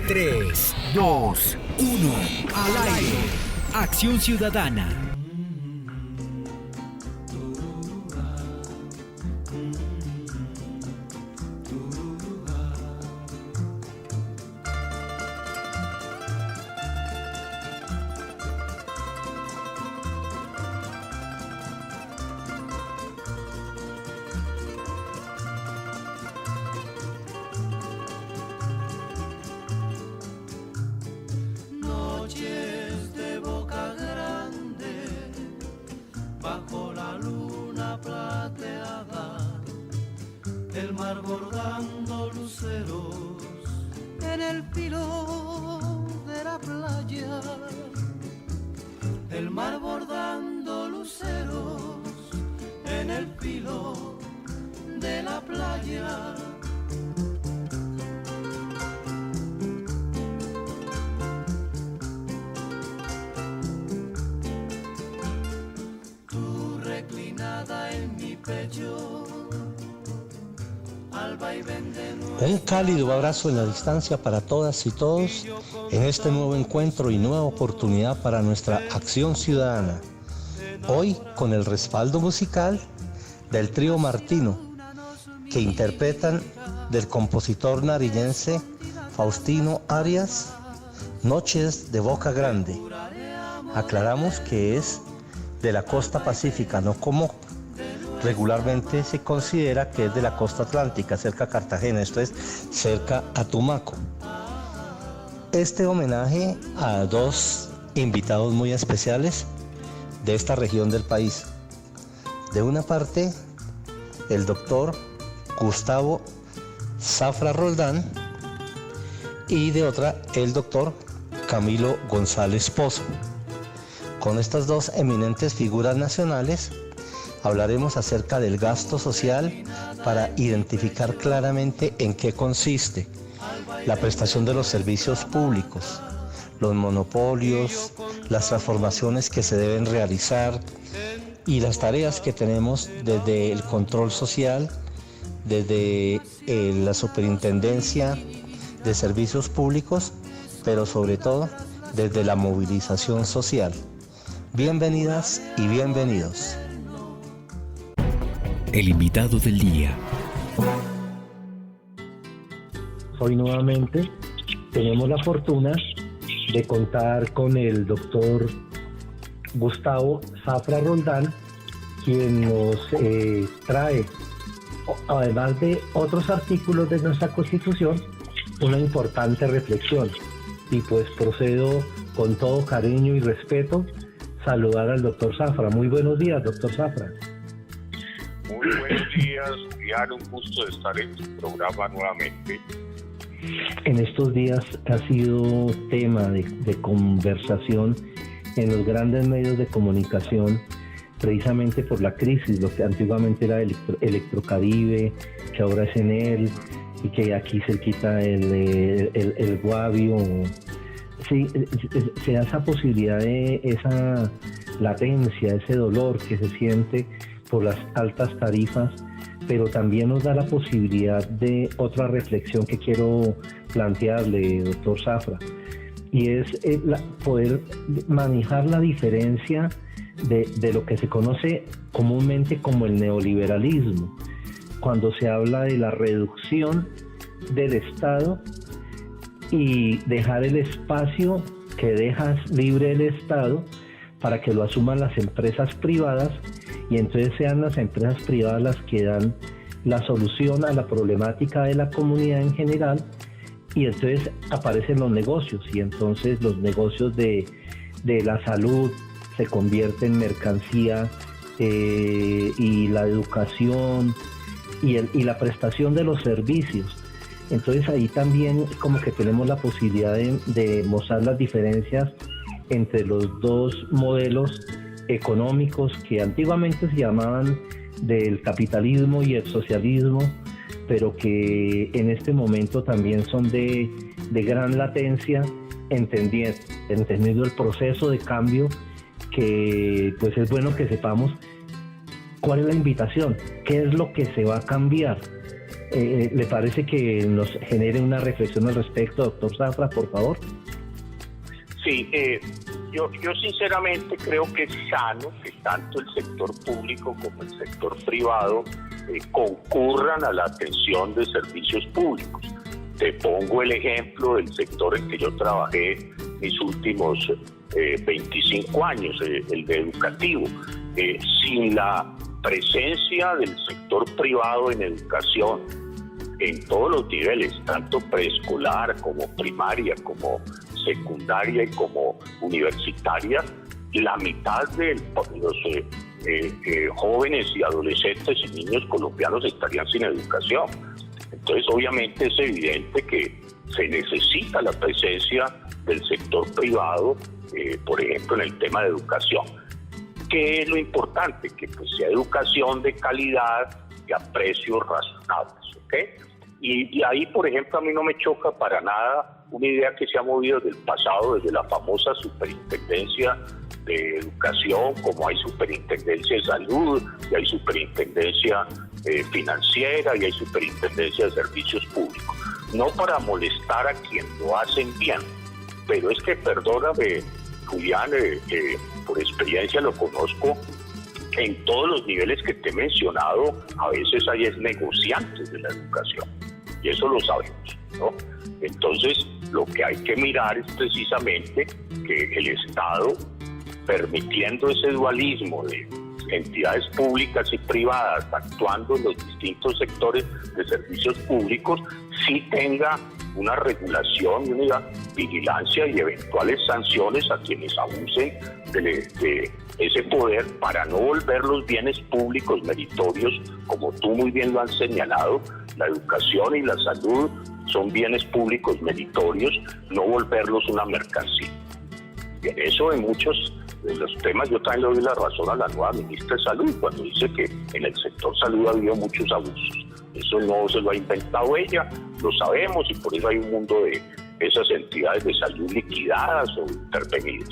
3, 2, 1, al aire. Acción Ciudadana. Bordando luceros en el filo de la playa, el mar bordando luceros en el filo de la playa. Tú reclinada en mi pecho. Un cálido abrazo en la distancia para todas y todos en este nuevo encuentro y nueva oportunidad para nuestra acción ciudadana. Hoy con el respaldo musical del trío Martino, que interpretan del compositor nariñense Faustino Arias, Noches de Boca Grande. Aclaramos que es de la costa pacífica, no como regularmente se considera que es de la costa atlántica, cerca a Cartagena, esto es cerca a Tumaco. Este homenaje a dos invitados muy especiales de esta región del país. De una parte, el doctor Gustavo Zafra Roldán y de otra, el doctor Camilo González Pozo. Con estas dos eminentes figuras nacionales, hablaremos acerca del gasto social para identificar claramente en qué consiste la prestación de los servicios públicos, los monopolios, las transformaciones que se deben realizar y las tareas que tenemos desde el control social, desde la superintendencia de servicios públicos, pero sobre todo desde la movilización social. Bienvenidas y bienvenidos. El invitado del día. Hoy nuevamente tenemos la fortuna de contar con el doctor Gustavo Zafra Roldán, quien nos trae, además de otros artículos de nuestra Constitución, una importante reflexión. Y pues procedo con todo cariño y respeto saludar al doctor Zafra. Muy buenos días, doctor Zafra. Muy buenos días, Diana, un gusto de estar en tu programa nuevamente. En estos días ha sido tema de conversación en los grandes medios de comunicación, precisamente por la crisis, lo que antiguamente era Electrocaribe, que ahora es Enel, y que aquí se quita el Guavio. Sí, se da esa posibilidad de esa latencia, ese dolor que se siente por las altas tarifas, pero también nos da la posibilidad de otra reflexión que quiero plantearle, doctor Zafra, y es poder manejar la diferencia de lo que se conoce comúnmente como el neoliberalismo, cuando se habla de la reducción del Estado y dejar el espacio que dejas libre el Estado para que lo asuman las empresas privadas, y entonces sean las empresas privadas las que dan la solución a la problemática de la comunidad en general, y entonces aparecen los negocios, y entonces los negocios de la salud se convierten en mercancía, y la educación y la prestación de los servicios. Entonces ahí también como que tenemos la posibilidad de mostrar las diferencias entre los dos modelos económicos que antiguamente se llamaban del capitalismo y el socialismo, pero que en este momento también son de gran latencia, entendiendo el proceso de cambio, que pues es bueno que sepamos cuál es la invitación, qué es lo que se va a cambiar. ¿Le parece que nos genere una reflexión al respecto, doctor Zafra, por favor? Sí, yo sinceramente creo que es sano que tanto el sector público como el sector privado concurran a la atención de servicios públicos. Te pongo el ejemplo del sector en que yo trabajé mis últimos 25 años, el de educativo. Sin la presencia del sector privado en educación, en todos los niveles, tanto preescolar como primaria, como secundaria y como universitaria, la mitad de los jóvenes y adolescentes y niños colombianos estarían sin educación. Entonces, obviamente es evidente que se necesita la presencia del sector privado, por ejemplo, en el tema de educación. ¿Qué es lo importante? Que pues sea educación de calidad y a precios razonables, ¿ok? Y ahí, por ejemplo, a mí no me choca para nada una idea que se ha movido desde el pasado, desde la famosa superintendencia de educación, como hay superintendencia de salud, y hay superintendencia financiera, y hay superintendencia de servicios públicos. No para molestar a quien lo hacen bien, pero es que, perdóname, Julián, por experiencia lo conozco, en todos los niveles que te he mencionado, a veces hay negociantes de la educación, y eso lo sabemos, ¿no? Entonces, lo que hay que mirar es precisamente que el Estado, permitiendo ese dualismo de entidades públicas y privadas actuando en los distintos sectores de servicios públicos, sí tenga una regulación y una vigilancia y eventuales sanciones a quienes abusen de ese poder para no volver los bienes públicos meritorios, como tú muy bien lo has señalado. La educación y la salud son bienes públicos meritorios, no volverlos una mercancía. Y en eso, en muchos de los temas, yo también le doy la razón a la nueva ministra de Salud cuando dice que en el sector salud ha habido muchos abusos. Eso no se lo ha inventado ella, lo sabemos, y por eso hay un mundo de esas entidades de salud liquidadas o intervenidas.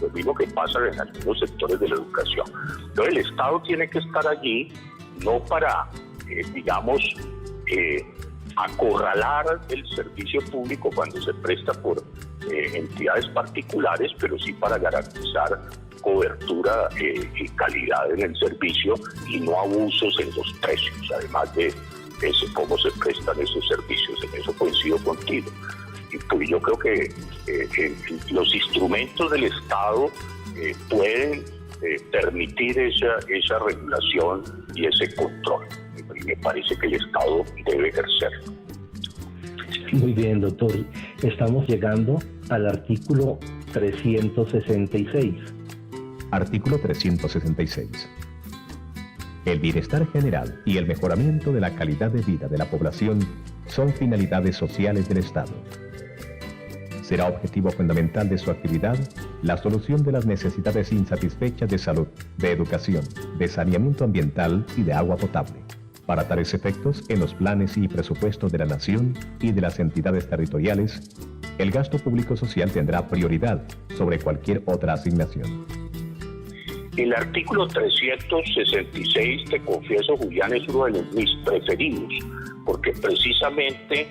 Lo mismo que pasa en algunos sectores de la educación. Entonces el Estado tiene que estar allí, no para, acorralar el servicio público cuando se presta por entidades particulares, pero sí para garantizar cobertura y calidad en el servicio y no abusos en los precios, además de cómo se prestan esos servicios. En eso coincido contigo. Y pues yo creo que los instrumentos del Estado pueden permitir esa regulación y ese control. Y me parece que el Estado debe ejercerlo. Muy bien, doctor. Estamos llegando al artículo 366. Artículo 366. El bienestar general y el mejoramiento de la calidad de vida de la población son finalidades sociales del Estado. Será objetivo fundamental de su actividad la solución de las necesidades insatisfechas de salud, de educación, de saneamiento ambiental y de agua potable. Para tales efectos, en los planes y presupuestos de la Nación y de las entidades territoriales, el gasto público social tendrá prioridad sobre cualquier otra asignación. El artículo 366, te confieso, Julián, es uno de mis preferidos, porque precisamente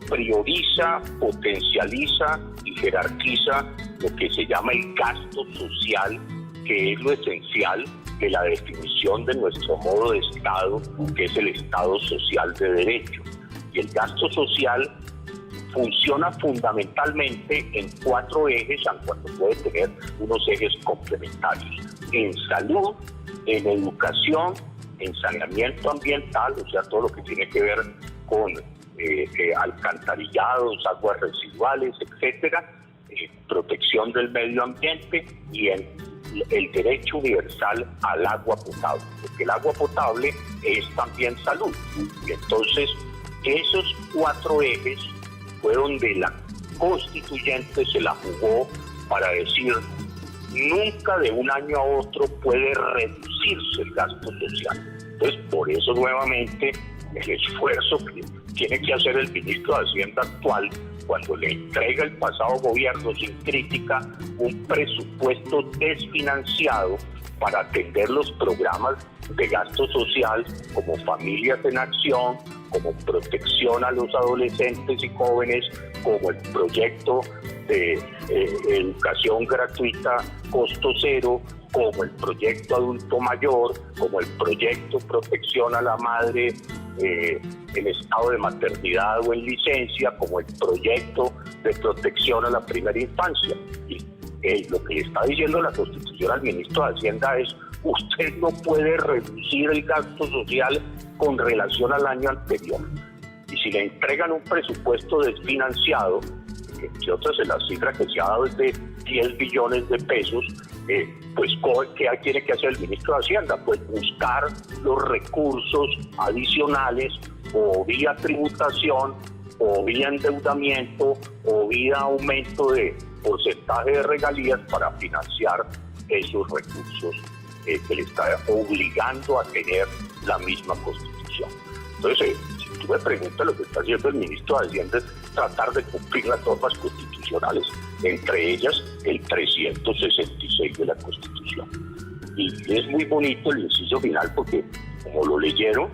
prioriza, potencializa y jerarquiza lo que se llama el gasto social, que es lo esencial de la definición de nuestro modo de Estado, que es el Estado social de derecho. Y el gasto social funciona fundamentalmente en 4 ejes, aunque cuando puede tener unos ejes complementarios: en salud, en educación, en saneamiento ambiental, o sea, todo lo que tiene que ver con alcantarillados, aguas residuales, etcétera, protección del medio ambiente, y en el derecho universal al agua potable, porque el agua potable es también salud. Y entonces, esos 4 ejes fue donde la constituyente se la jugó para decir: nunca de un año a otro puede reducirse el gasto social. Entonces, por eso nuevamente el esfuerzo que tiene que hacer el ministro de Hacienda actual cuando le entrega el pasado gobierno sin crítica un presupuesto desfinanciado para atender los programas de gasto social como Familias en Acción, como protección a los adolescentes y jóvenes, como el proyecto de educación gratuita costo cero, como el proyecto adulto mayor, como el proyecto protección a la madre en estado de maternidad o en licencia, como el proyecto de protección a la primera infancia. Y lo que le está diciendo la Constitución al ministro de Hacienda es: usted no puede reducir el gasto social con relación al año anterior. Y si le entregan un presupuesto desfinanciado, que entre otras la cifra que se ha dado es de 10 billones de pesos, pues ¿qué tiene que hacer el ministro de Hacienda? Pues buscar los recursos adicionales o vía tributación o vía endeudamiento o vía aumento de porcentaje de regalías para financiar esos recursos que le está obligando a tener la misma Constitución. Entonces, si tú me preguntas, lo que está haciendo el ministro de Hacienda es tratar de cumplir las normas constitucionales, entre ellas el 366 de la Constitución. Y es muy bonito el inciso final porque, como lo leyeron,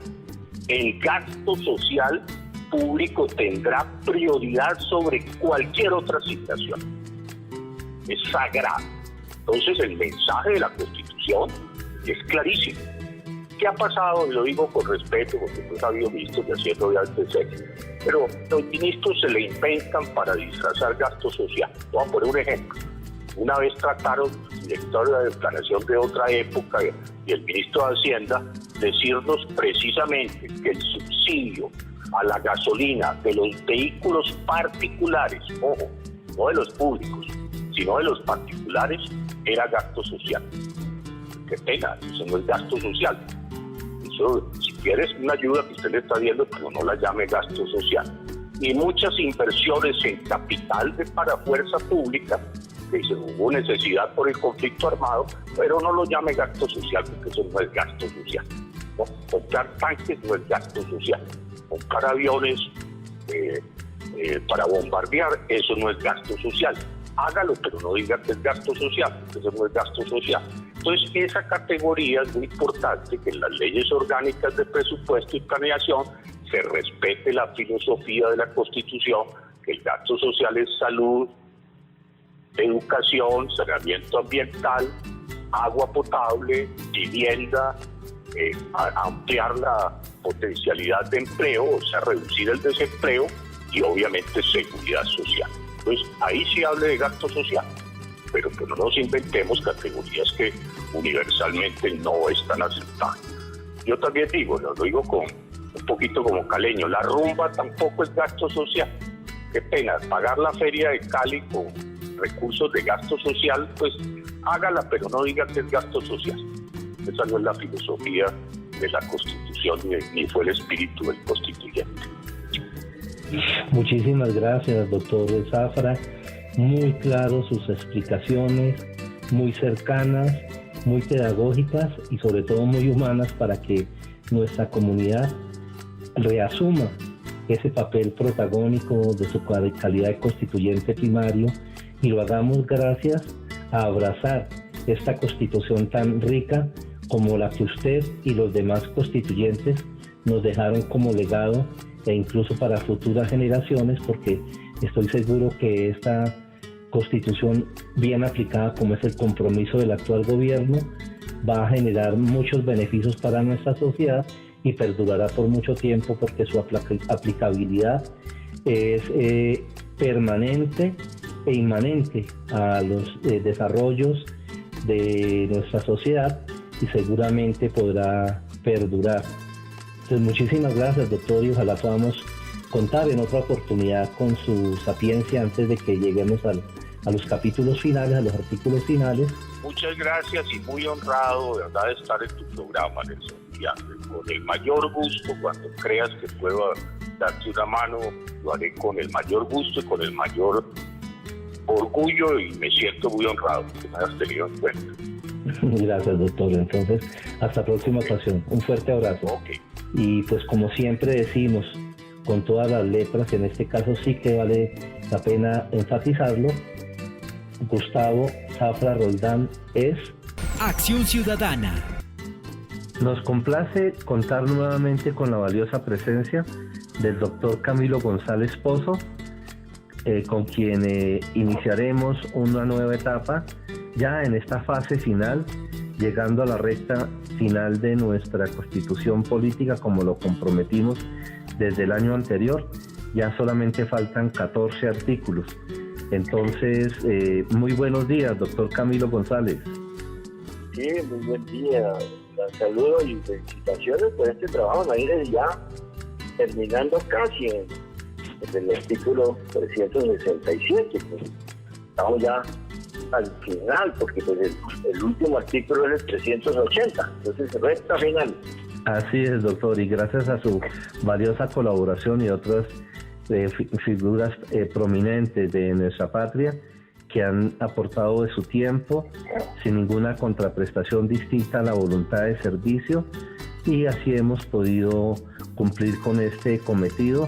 el gasto social público tendrá prioridad sobre cualquier otra asignación. Es sagrado. Entonces, el mensaje de la Constitución es clarísimo. ¿Qué ha pasado? Y lo digo con respeto, porque pues ha habido ministros de Hacienda de alto sexo, pero los ministros se le inventan para disfrazar gasto social. Voy a poner un ejemplo. Una vez trataron el director de planeación de otra época y el ministro de Hacienda decirnos precisamente que el subsidio a la gasolina de los vehículos particulares, ojo, no de los públicos, sino de los particulares, era gasto social. Qué pena, eso no es gasto social. Eso, si quieres una ayuda que usted le está viendo, pero no la llame gasto social. Y muchas inversiones en capital para fuerza pública, que hubo necesidad por el conflicto armado, pero no lo llame gasto social, porque eso no es gasto social. ¿No? Comprar tanques no es gasto social. Comprar aviones para bombardear, eso no es gasto social. Hágalo, pero no diga que es gasto social, porque eso no es gasto social. Entonces, esa categoría es muy importante, que en las leyes orgánicas de presupuesto y planeación se respete la filosofía de la Constitución, que el gasto social es salud, educación, saneamiento ambiental, agua potable, vivienda, ampliar la potencialidad de empleo, o sea, reducir el desempleo y obviamente seguridad social. Pues ahí sí hable de gasto social, pero que no nos inventemos categorías que universalmente no están aceptadas. Yo también digo, lo digo con un poquito como caleño, la rumba tampoco es gasto social. Qué pena, pagar la feria de Cali con recursos de gasto social, pues hágala, pero no diga que es gasto social. Esa no es la filosofía de la Constitución ni fue el espíritu del constituyente. Muchísimas gracias, doctor Zafra. Muy claro sus explicaciones, muy cercanas, muy pedagógicas y sobre todo muy humanas para que nuestra comunidad reasuma ese papel protagónico de su calidad de constituyente primario y lo hagamos gracias a abrazar esta constitución tan rica como la que usted y los demás constituyentes nos dejaron como legado e incluso para futuras generaciones, porque estoy seguro que esta constitución bien aplicada, como es el compromiso del actual gobierno, va a generar muchos beneficios para nuestra sociedad y perdurará por mucho tiempo porque su aplicabilidad es permanente e inmanente a los desarrollos de nuestra sociedad y seguramente podrá perdurar. Entonces, muchísimas gracias, doctor, y ojalá podamos contar en otra oportunidad con su sapiencia antes de que lleguemos a los capítulos finales, a los artículos finales. Muchas gracias y muy honrado, de verdad, de estar en tu programa, Nelson. Con el mayor gusto, cuando creas que puedo darte una mano, lo haré con el mayor gusto y con el mayor orgullo y me siento muy honrado que me hayas tenido en cuenta. Gracias, doctor. Entonces, hasta la próxima ocasión. Un fuerte abrazo. Okay. Y pues como siempre decimos, con todas las letras, en este caso sí que vale la pena enfatizarlo. Gustavo Zafra Roldán es Acción Ciudadana. Nos complace contar nuevamente con la valiosa presencia del doctor Camilo González Pozo, con quien iniciaremos una nueva etapa ya en esta fase final, llegando a la recta final de nuestra constitución política como lo comprometimos desde el año anterior. Ya solamente faltan 14 artículos. Entonces, muy buenos días, doctor Camilo González. Sí, muy buen día. Saludos y felicitaciones por este trabajo. Imagínense ya terminando casi en el artículo 367. Pues, estamos ya al final, porque pues, el último artículo es el 380. Entonces, recta final. Así es, doctor, y gracias a su valiosa colaboración y otras figuras prominentes de nuestra patria que han aportado de su tiempo sin ninguna contraprestación distinta a la voluntad de servicio, y así hemos podido cumplir con este cometido,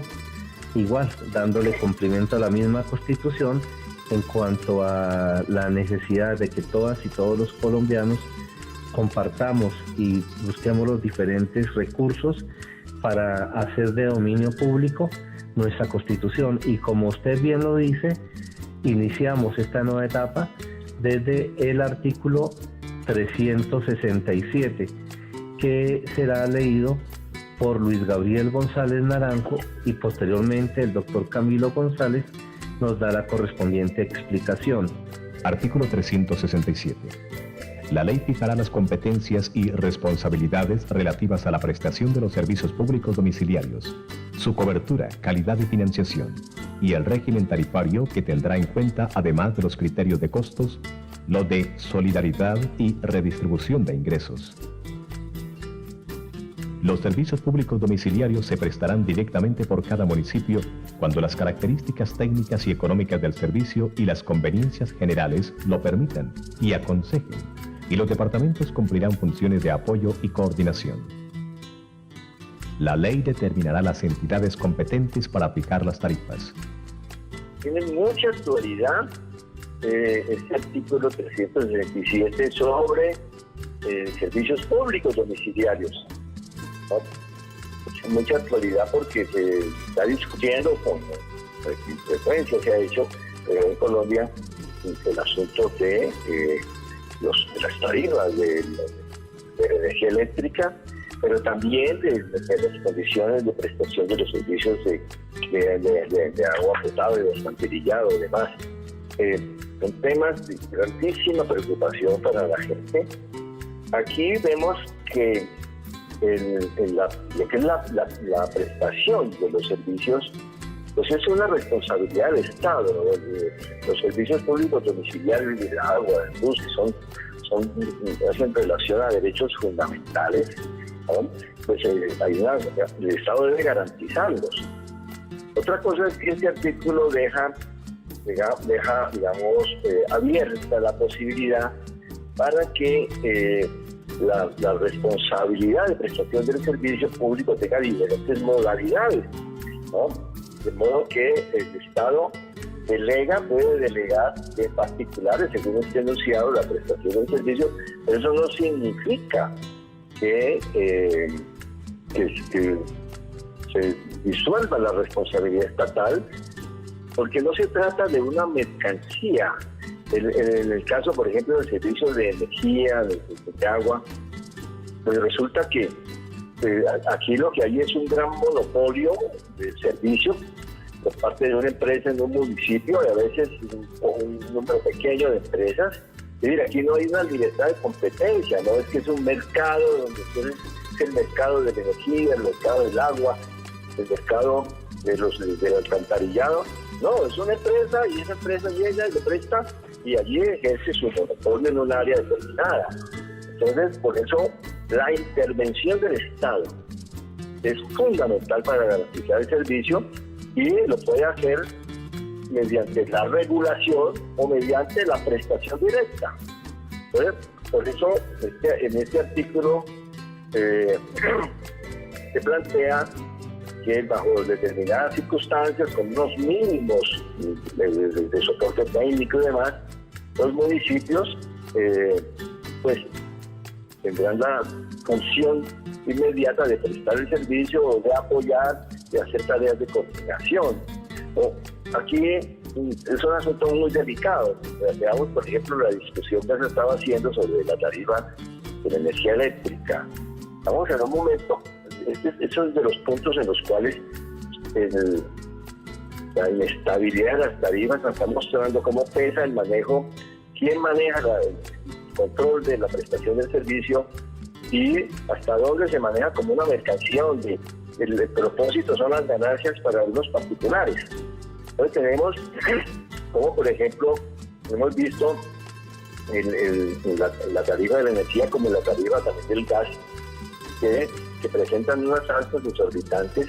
igual dándole cumplimiento a la misma Constitución en cuanto a la necesidad de que todas y todos los colombianos compartamos y busquemos los diferentes recursos para hacer de dominio público nuestra Constitución. Y como usted bien lo dice, iniciamos esta nueva etapa desde el artículo 367, que será leído por Luis Gabriel González Naranjo, y posteriormente el doctor Camilo González nos da la correspondiente explicación. Artículo 367. La ley fijará las competencias y responsabilidades relativas a la prestación de los servicios públicos domiciliarios, su cobertura, calidad de financiación y el régimen tarifario, que tendrá en cuenta, además de los criterios de costos, lo de solidaridad y redistribución de ingresos. Los servicios públicos domiciliarios se prestarán directamente por cada municipio cuando las características técnicas y económicas del servicio y las conveniencias generales lo permitan y aconsejen, y los departamentos cumplirán funciones de apoyo y coordinación. La ley determinará las entidades competentes para fijar las tarifas. Tiene mucha actualidad este artículo 367 sobre servicios públicos domiciliarios. ¿No? Mucha actualidad porque se está discutiendo con frecuencia, se ha hecho en Colombia el asunto de las tarifas de energía eléctrica, pero también de las condiciones de prestación de los servicios de agua potable, de alcantarillado y demás. Son temas de grandísima preocupación para la gente. Aquí vemos que lo que es la prestación de los servicios, pues es una responsabilidad del Estado, ¿no? Los servicios públicos domiciliarios del agua, del luz, que hacen relación a derechos fundamentales, ¿no? Pues el Estado debe garantizarlos. Otra cosa es que este artículo deja digamos, abierta la posibilidad para que la responsabilidad de prestación del servicio público tenga diferentes modalidades, ¿no? De modo que el Estado puede delegar en particulares, según esté enunciado, la prestación del servicio, pero eso no significa que se disuelva la responsabilidad estatal, porque no se trata de una mercancía. En el caso, por ejemplo, del servicio de energía, de agua, pues resulta que aquí lo que hay es un gran monopolio de servicio por parte de una empresa en un municipio, y a veces un número pequeño de empresas. Es decir, aquí no hay una libertad de competencia, no es que es un mercado donde es el mercado de la energía, el mercado del agua, el mercado del alcantarillado. No, es una empresa, y esa empresa llega y le presta y allí ejerce su monopolio en un área determinada. Entonces, por eso la intervención del Estado es fundamental para garantizar el servicio, y lo puede hacer mediante la regulación o mediante la prestación directa. Entonces, por eso en este artículo se plantea que bajo determinadas circunstancias, con unos mínimos de soporte técnico y demás, los municipios pues tendrán la función inmediata de prestar el servicio o de apoyar, de hacer tareas de coordinación. Aquí es un asunto muy delicado. Veamos, por ejemplo, la discusión que se estaba haciendo sobre la tarifa de la energía eléctrica. Vamos en un momento, eso es de los puntos en los cuales la inestabilidad de las tarifas nos está mostrando cómo pesa el manejo, quién maneja el control de la prestación del servicio y hasta dónde se maneja como una mercancía donde el propósito son las ganancias para unos particulares. Entonces tenemos, como por ejemplo, hemos visto la tarifa de la energía como la tarifa también del gas, que presentan unas alzas exorbitantes.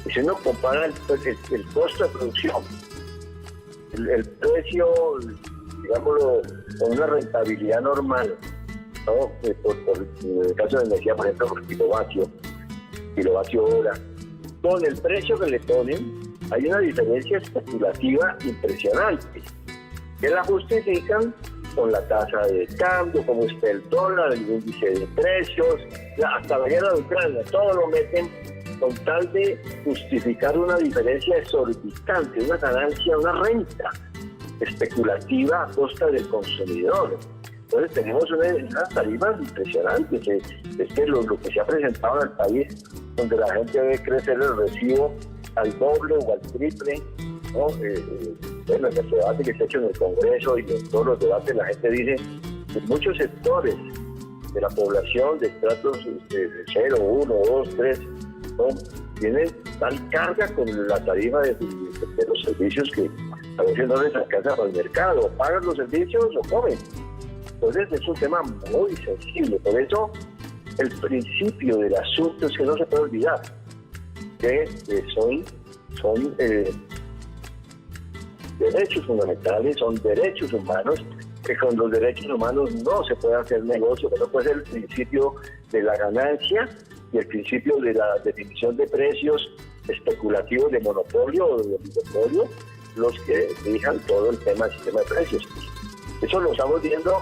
Y si uno compara el costo de producción, el precio, digámoslo, con una rentabilidad normal, ¿no? En el caso de la energía, por ejemplo, por kilovatio hora, con el precio que le ponen, hay una diferencia especulativa impresionante, que la justifican con la tasa de cambio, como está el dólar, el índice de precios, hasta la guerra de Ucrania, todo lo meten con tal de justificar una diferencia exorbitante, una ganancia, una renta especulativa a costa del consumidor. Entonces tenemos unas tarifas impresionantes. Es que lo que se ha presentado en el país, donde la gente ve crecer el recibo al doble o al triple, ¿no? Bueno, en el debate que se ha hecho en el Congreso y en todos los debates, la gente dice que muchos sectores de la población de estratos 0, 1, 2, 3, ¿no? Tienen tal carga con la tarifa de los servicios que a veces no les alcanza para el mercado, o pagan los servicios o comen. Entonces es un tema muy sensible. Por eso el principio del asunto es que no se puede olvidar que son derechos fundamentales, son derechos humanos, que con los derechos humanos no se puede hacer negocio, pero puede ser el principio de la ganancia y el principio de la definición de precios especulativos de monopolio o de oligopolio, los que fijan todo el tema del sistema de precios. Eso lo estamos viendo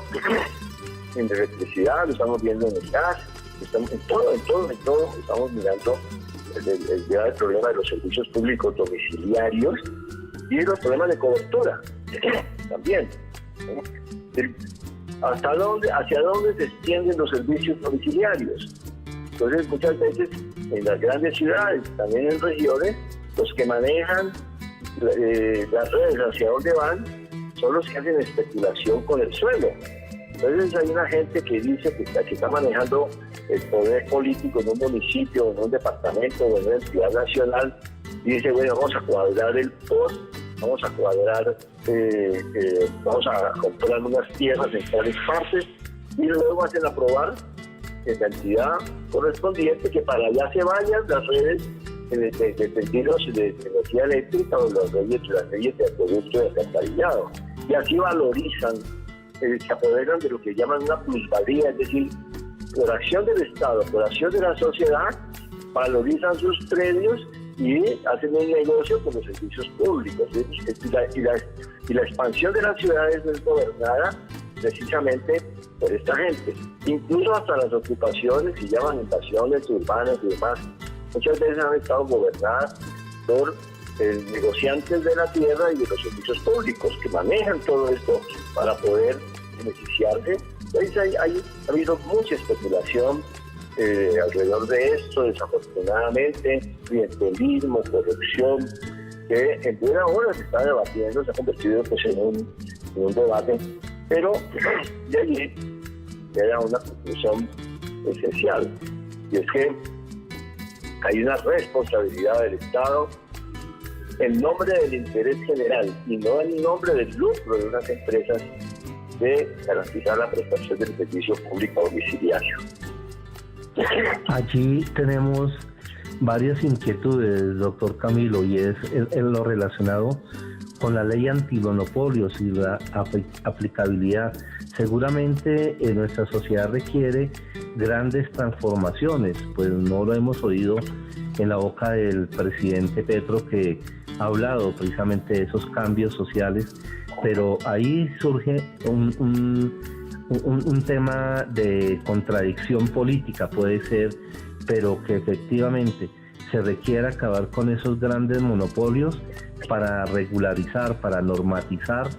en electricidad, lo estamos viendo en el gas, en todo estamos mirando el problema de los servicios públicos domiciliarios y los problemas de cobertura también. ¿Hacia dónde se extienden los servicios domiciliarios? Entonces, muchas veces en las grandes ciudades, también en regiones, los que manejan las redes hacia dónde van son los que hacen especulación con el suelo. Entonces hay una gente que dice que está manejando el poder político en un municipio, en un departamento o en una entidad nacional y dice, bueno, vamos a cuadrar el post, vamos a cuadrar, vamos a comprar unas tierras en tales partes y luego hacen aprobar en la entidad correspondiente que para allá se vayan las redes de tendidos de energía eléctrica o las leyes de acueducto de alcantarillado. Y así valorizan, se apoderan de lo que llaman una plusvalía, es decir, por acción del Estado, por acción de la sociedad, valorizan sus predios y hacen un negocio con los servicios públicos. Y la expansión de las ciudades es gobernada precisamente por esta gente. Incluso hasta las ocupaciones que llaman invasiones urbanas y demás, muchas veces han estado gobernadas por negociantes de la tierra y de los servicios públicos que manejan todo esto para poder beneficiarse. Entonces ha habido mucha especulación alrededor de esto, desafortunadamente, clientelismo, corrupción, que en buena hora se está debatiendo, se ha convertido pues, en un debate, pero de allí queda una conclusión esencial, y es que hay una responsabilidad del Estado en nombre del interés general y no en nombre del lucro de unas empresas de garantizar la prestación del servicio público domiciliario. Allí tenemos varias inquietudes, doctor Camilo, y es en lo relacionado con la ley antimonopolios y la aplicabilidad. Seguramente nuestra sociedad requiere grandes transformaciones, pues no lo hemos oído en la boca del presidente Petro, que ha hablado precisamente de esos cambios sociales, pero ahí surge un tema de contradicción política, puede ser, pero que efectivamente se requiere acabar con esos grandes monopolios para regularizar, para normatizar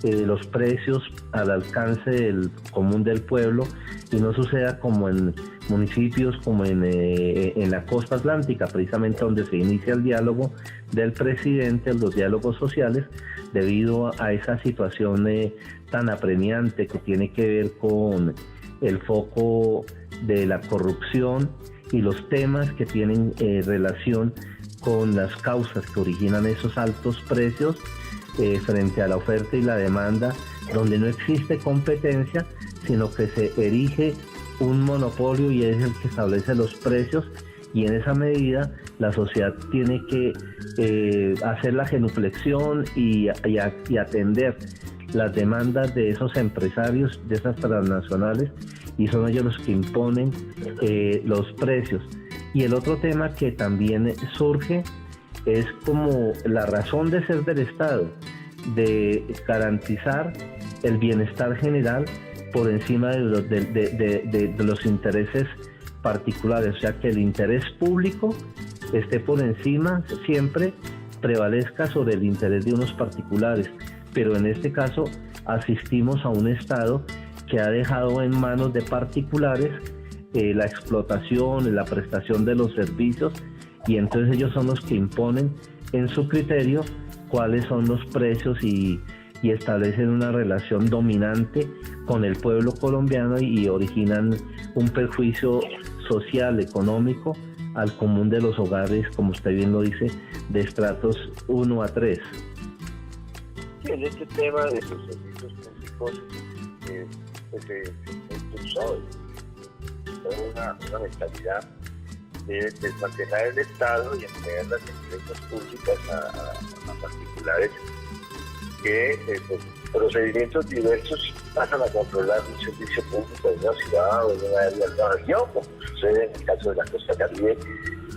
los precios al alcance del común del pueblo, y no suceda como en municipios como en la costa atlántica, precisamente donde se inicia el diálogo del presidente, los diálogos sociales, debido a esa situación tan apremiante que tiene que ver con el foco de la corrupción y los temas que tienen relación con las causas que originan esos altos precios frente a la oferta y la demanda, donde no existe competencia, sino que se erige un monopolio y es el que establece los precios, y en esa medida la sociedad tiene que hacer la genuflexión y atender las demandas de esos empresarios, de esas transnacionales, y son ellos los que imponen los precios. Y el otro tema que también surge es como la razón de ser del Estado, de garantizar el bienestar general por encima de los intereses particulares, o sea, que el interés público esté por encima, siempre prevalezca sobre el interés de unos particulares. Pero en este caso asistimos a un Estado que ha dejado en manos de particulares la explotación, la prestación de los servicios, y entonces ellos son los que imponen en su criterio cuáles son los precios y establecen una relación dominante con el pueblo colombiano y originan un perjuicio social, económico al común de los hogares, como usted bien lo dice, de estratos 1 a 3. Sí, en este tema de los servicios públicos se impulsó una mentalidad de desmantelar el Estado y entregar las empresas públicas a particulares que por procedimientos diversos pasan a controlar un servicio público en una ciudad o en una área de la región, como sucede en el caso de la Costa Caribe,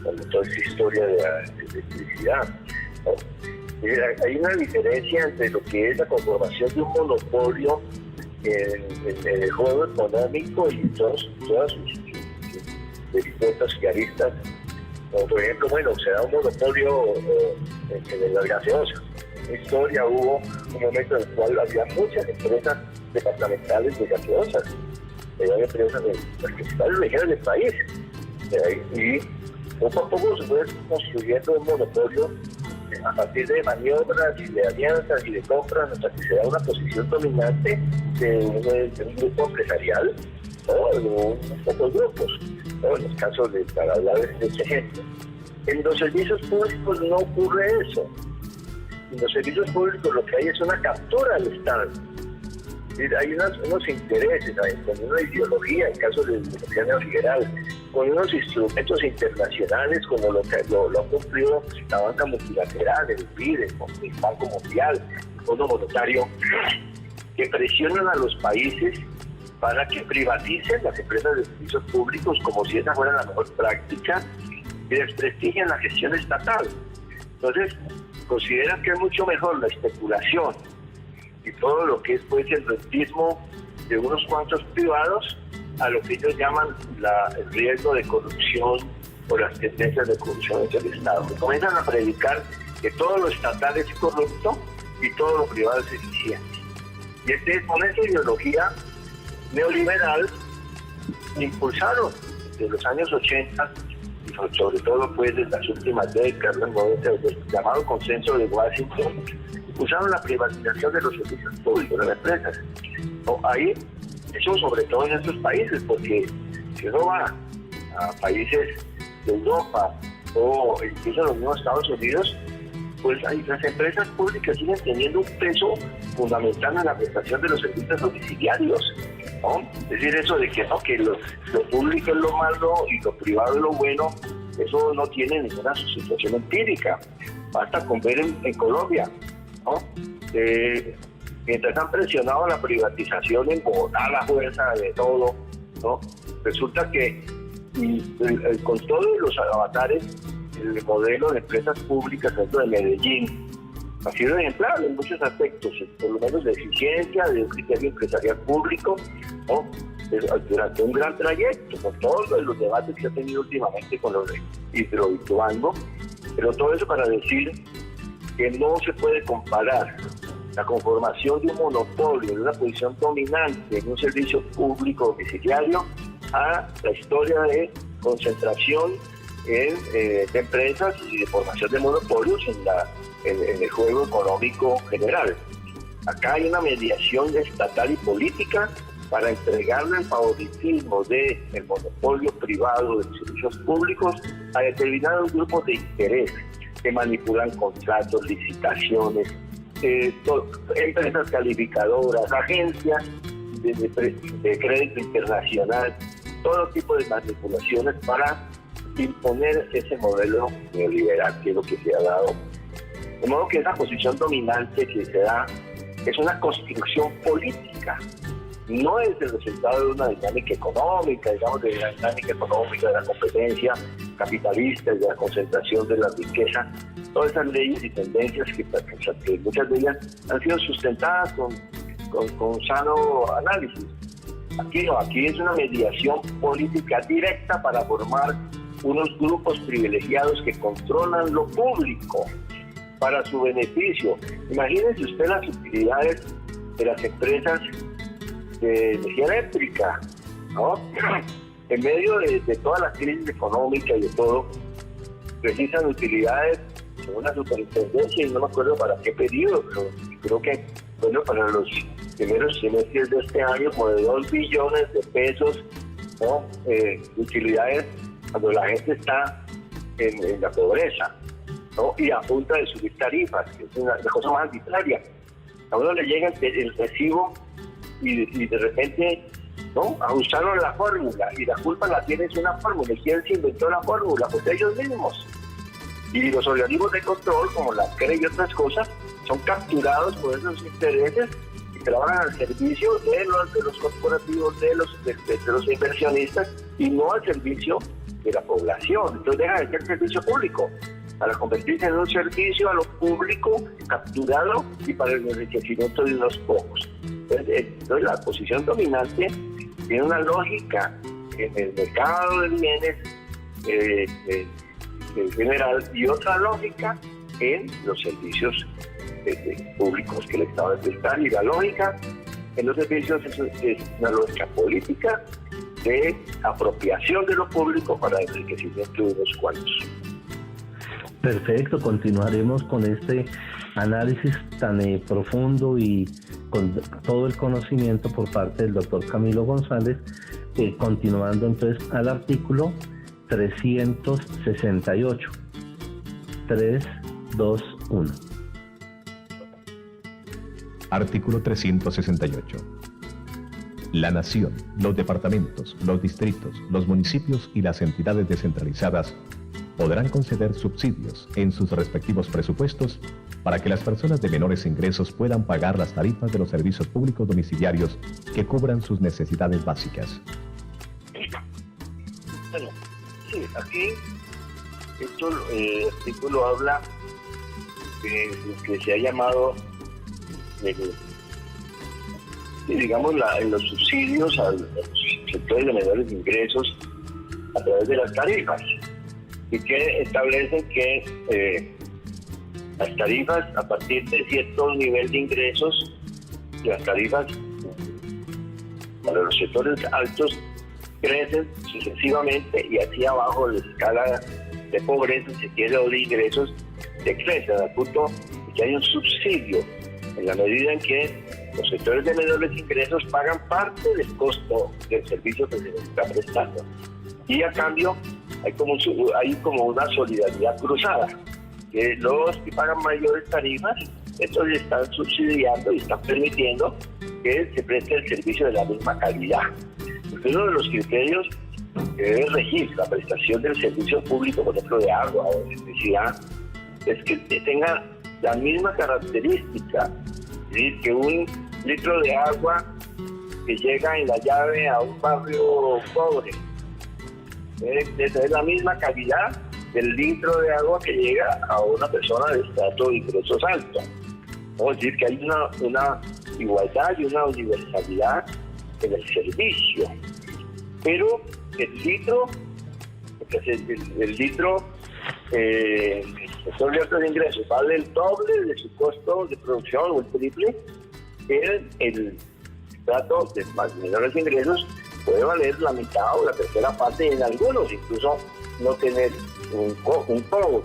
con toda esta historia de la electricidad, ¿no? Hay una diferencia entre lo que es la conformación de un monopolio en el juego económico y todas sus vericuetas y aristas, como por ejemplo, se da un monopolio en las gaseosas. En la historia hubo un momento en el cual había muchas empresas departamentales de gaseosas, había empresas de las principales regiones del país, y poco a poco se fue construyendo un monopolio a partir de maniobras y de alianzas y de compras, hasta que se da una posición dominante de un grupo empresarial, ¿no? De unos pocos grupos, ¿no? En los casos para hablar de este ejemplo. En los servicios públicos no ocurre eso. En los servicios públicos lo que hay es una captura del Estado. Hay unos intereses, con una ideología, en caso de ideología neoliberal, con unos instrumentos internacionales como lo ha cumplido la banca multilateral, el BID, el Banco Mundial, el Fondo Monetario, que presionan a los países para que privaticen las empresas de servicios públicos como si esa fuera la mejor práctica, y desprestigian la gestión estatal. Entonces, consideran que es mucho mejor la especulación y todo lo que es el rentismo de unos cuantos privados a lo que ellos llaman el riesgo de corrupción o las tendencias de corrupción hacia el Estado. Comienzan a predicar que todo lo estatal es corrupto y todo lo privado es eficiente. Y con esa ideología neoliberal impulsaron desde los años 80 y sobre todo desde las últimas décadas, el llamado consenso de Washington, impulsaron la privatización de los servicios públicos de las empresas. Ahí, eso sobre todo en estos países, porque si uno va a países de Europa o incluso en los mismos Estados Unidos, pues las empresas públicas siguen teniendo un peso fundamental en la prestación de los servicios domiciliarios, ¿no? Es decir, eso de que lo público es lo malo y lo privado es lo bueno, eso no tiene ninguna situación empírica. Basta con ver en Colombia, ¿no? Mientras han presionado la privatización en Bogotá, la fuerza de todo, ¿no? Resulta que con todos los avatares el modelo de empresas públicas dentro de Medellín ha sido ejemplar en muchos aspectos, por lo menos de eficiencia, de un criterio empresarial público, ¿no? Durante un gran trayecto, con todos los debates que ha tenido últimamente con los de Hidroituango, pero todo eso para decir que no se puede comparar la conformación de un monopolio, de una posición dominante en un servicio público domiciliario, a la historia de concentración de empresas y de formación de monopolios en el juego económico general. Acá hay una mediación estatal y política para entregarle el favoritismo del monopolio privado de los servicios públicos a determinados grupos de interés que manipulan contratos, licitaciones, empresas calificadoras, agencias de crédito internacional, todo tipo de manipulaciones para imponer ese modelo neoliberal que es lo que se ha dado. De modo que esa posición dominante que se da es una construcción política, no es el resultado de una dinámica económica, digamos, de la dinámica económica, de la competencia capitalista, de la concentración de la riqueza. Todas esas leyes y tendencias que muchas de ellas han sido sustentadas con sano análisis. Aquí no, aquí es una mediación política directa para formar unos grupos privilegiados que controlan lo público para su beneficio. Imagínense usted las utilidades de las empresas de energía eléctrica, ¿no? En medio de toda la crisis económica y de todo, precisan utilidades con una superintendencia, y no me acuerdo para qué periodo, pero creo que, bueno, para los primeros semestres de este año, como de 2 billones de pesos, ¿no? Utilidades cuando la gente está en la pobreza, ¿no? Y a punta de subir tarifas, que es una cosa más arbitraria. A uno le llega el recibo y de repente, ¿no? Ajustaron la fórmula, y la culpa la tiene es una fórmula. ¿Y quién se inventó la fórmula? Pues ellos mismos. Y los organismos de control, como la CRE y otras cosas, son capturados por esos intereses y trabajan al servicio de los corporativos, de los inversionistas, y no al servicio de la población. Entonces deja de ser servicio público para convertirse en un servicio a lo público capturado y para el enriquecimiento de unos pocos. Entonces la posición dominante tiene una lógica en el mercado de bienes en general y otra lógica en los servicios públicos que el Estado debe prestar, y la lógica en los servicios es una lógica política de apropiación de lo público para el enriquecimiento de unos cuantos. Perfecto, continuaremos con este análisis tan profundo y con todo el conocimiento por parte del doctor Camilo González, continuando entonces al artículo 368. 3, 2, 1. Artículo 368. La nación, los departamentos, los distritos, los municipios y las entidades descentralizadas podrán conceder subsidios en sus respectivos presupuestos para que las personas de menores ingresos puedan pagar las tarifas de los servicios públicos domiciliarios que cubran sus necesidades básicas. Bueno, sí, aquí el artículo habla de lo que se ha llamado, digamos, los subsidios a los sectores de menores ingresos a través de las tarifas, y que establecen que las tarifas a partir de cierto nivel de ingresos, las tarifas para los sectores altos crecen sucesivamente, y hacia abajo la escala de pobreza, si quiere, o de ingresos, decrece al punto de que hay un subsidio en la medida en que los sectores de menores ingresos pagan parte del costo del servicio que se les está prestando, y a cambio hay como una solidaridad cruzada, que los que pagan mayores tarifas, estos están subsidiando y están permitiendo que se preste el servicio de la misma calidad. Porque uno de los criterios que debe regir la prestación del servicio público, por ejemplo, de agua o de electricidad, es que tenga la misma característica, es decir, que un litro de agua que llega en la llave a un barrio pobre debe tener la misma calidad del litro de agua que llega a una persona de estrato de ingresos alto. Es decir, que hay una igualdad y una universalidad en el servicio. Pero el litro son de ingresos, vale el doble de su costo de producción o el triple. El estrato de más menores ingresos puede valer la mitad o la tercera parte, en algunos incluso no tener un cobro.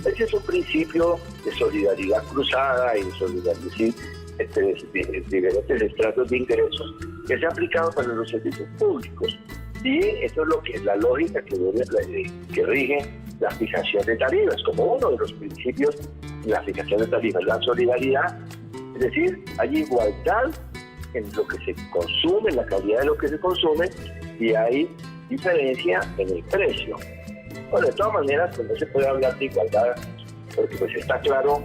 Ese es un principio de solidaridad cruzada y de solidaridad entre diferentes estratos de ingresos que se ha aplicado para los servicios públicos. Y eso es lo que es la lógica que rige la fijación de tarifas, como uno de los principios de la fijación de tarifas, la solidaridad, es decir, hay igualdad en lo que se consume, en la calidad de lo que se consume, y hay diferencia en el precio. Bueno, de todas maneras, pues no se puede hablar de igualdad, porque pues está claro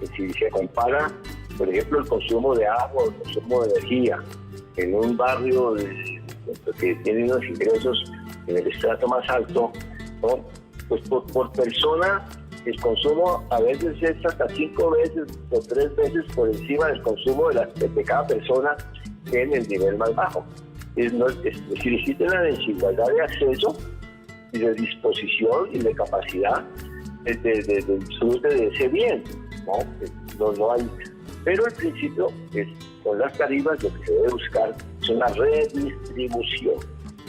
que si se compara, por ejemplo, el consumo de agua o el consumo de energía en un barrio que tiene unos ingresos en el estrato más alto, ¿no? Pues por persona el consumo a veces es hasta 5 veces o 3 veces por encima del consumo de cada persona en el nivel más bajo. Es decir, existe una desigualdad de acceso y de disposición y de capacidad de disfrute de ese bien, ¿no? No hay. Pero el principio es, con las tarifas lo que se debe buscar es una redistribución,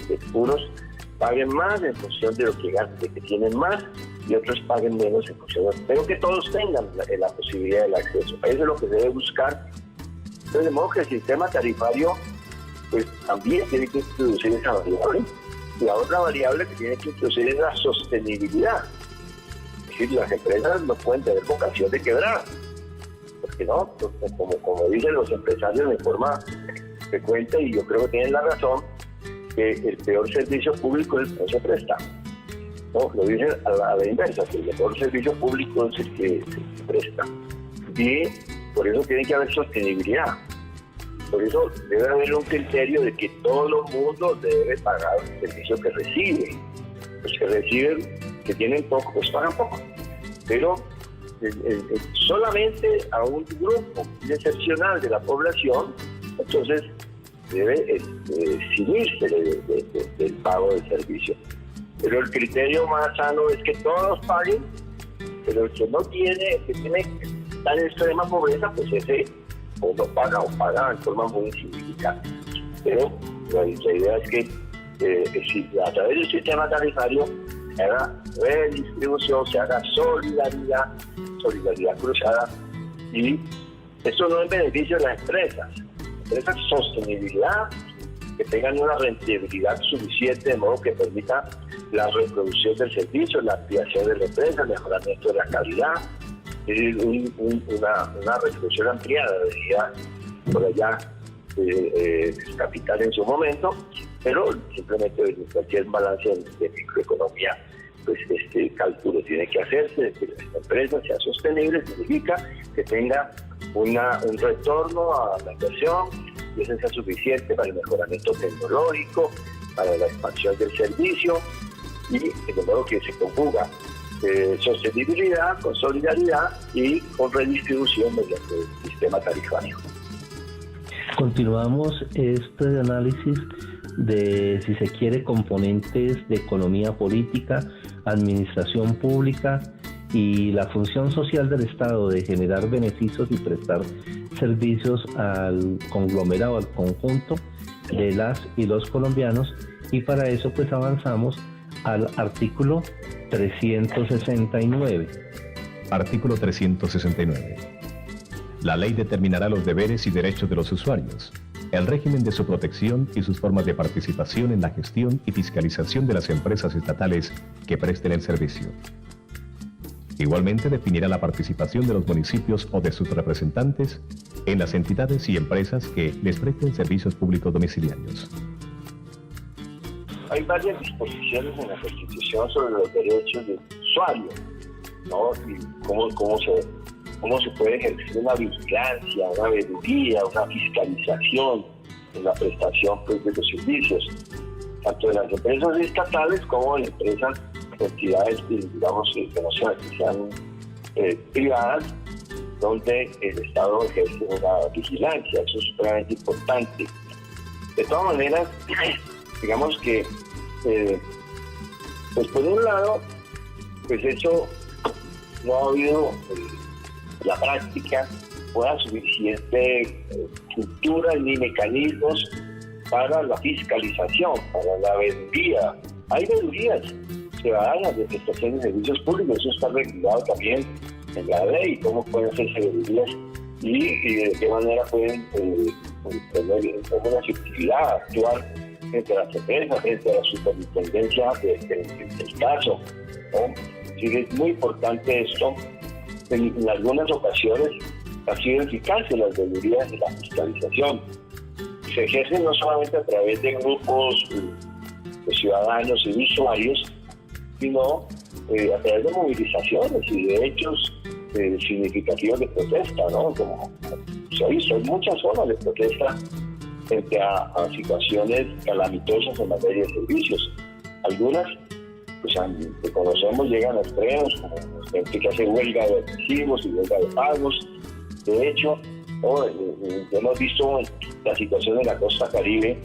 que unos paguen más en función de lo que tienen más y otros paguen menos en función pero que todos tengan la posibilidad del acceso. Eso es lo que se debe buscar. Entonces, de modo que el sistema tarifario pues también tiene que introducir esa variable. La otra variable que tiene que introducir es la sostenibilidad. Es decir, las empresas no pueden tener vocación de quebrar, porque no, como dicen los empresarios de forma frecuente, y yo creo que tienen la razón, que el peor servicio público es el que no se presta. No, lo dicen a la inversa, que el mejor servicio público es el que se presta. Y por eso tiene que haber sostenibilidad. Por eso debe haber un criterio de que todo el mundo debe pagar el servicio que recibe. Los que reciben, que tienen poco, pues pagan poco. Pero solamente a un grupo excepcional de la población, entonces debe eximirse del pago del servicio. Pero el criterio más sano es que todos paguen, pero el que no tiene, el que tiene tan extrema pobreza, pues ese o no paga o paga en forma muy insignificante. Pero la idea es que a través del sistema tarifario se haga redistribución, se haga solidaridad cruzada, y esto no es beneficio de las empresas. Empresas sostenibilidad, que tengan una rentabilidad suficiente de modo que permita la reproducción del servicio, la ampliación de la empresa, el mejoramiento de la calidad, una reproducción ampliada debería por allá capital en su momento, pero simplemente cualquier balance de microeconomía, pues este cálculo tiene que hacerse de que la empresa sea sostenible, significa que tenga un retorno a la inversión, y eso sea suficiente para el mejoramiento tecnológico, para la expansión del servicio, y de modo que se conjuga sostenibilidad con solidaridad y con redistribución mediante el sistema tarifario. Continuamos este análisis de, si se quiere, componentes de economía política, administración pública y la función social del Estado de generar beneficios y prestar servicios al conglomerado, al conjunto de las y los colombianos, y para eso pues avanzamos al artículo 369. Artículo 369. La ley determinará los deberes y derechos de los usuarios, el régimen de su protección y sus formas de participación en la gestión y fiscalización de las empresas estatales que presten el servicio. Igualmente definirá la participación de los municipios o de sus representantes en las entidades y empresas que les presten servicios públicos domiciliarios. Hay varias disposiciones en la Constitución sobre los derechos del usuario, ¿no? Y cómo se puede ejercer una vigilancia, una veeduría, una fiscalización en la prestación pues, de los servicios, tanto de las empresas estatales como de las empresas entidades, digamos, que no sean privadas, donde el Estado ejerce una vigilancia. Eso es supremamente importante. De todas maneras, digamos que, pues por un lado, pues eso no ha habido la práctica una suficiente cultura ni mecanismos para la fiscalización, para la veeduría. Hay veedurías ciudadanas de prestación de servicios públicos, eso está regulado también en la ley, cómo pueden hacerse veedurías y de qué manera pueden tener una efectividad, actuar frente a las empresas, frente a la superintendencia del caso, ¿no? Es muy importante esto. En algunas ocasiones ha sido eficaz en las veedurías de la fiscalización. Se ejercen no solamente a través de grupos de ciudadanos y usuarios, sino a través de movilizaciones y de hechos significativos de protesta, ¿no? Como se ha visto, hay muchas formas de protesta frente a situaciones calamitosas en materia de servicios. Algunas, pues que conocemos, llegan a extremos, como gente que hace huelga de recibos y huelga de pagos. De hecho, hemos visto la situación en la costa Caribe,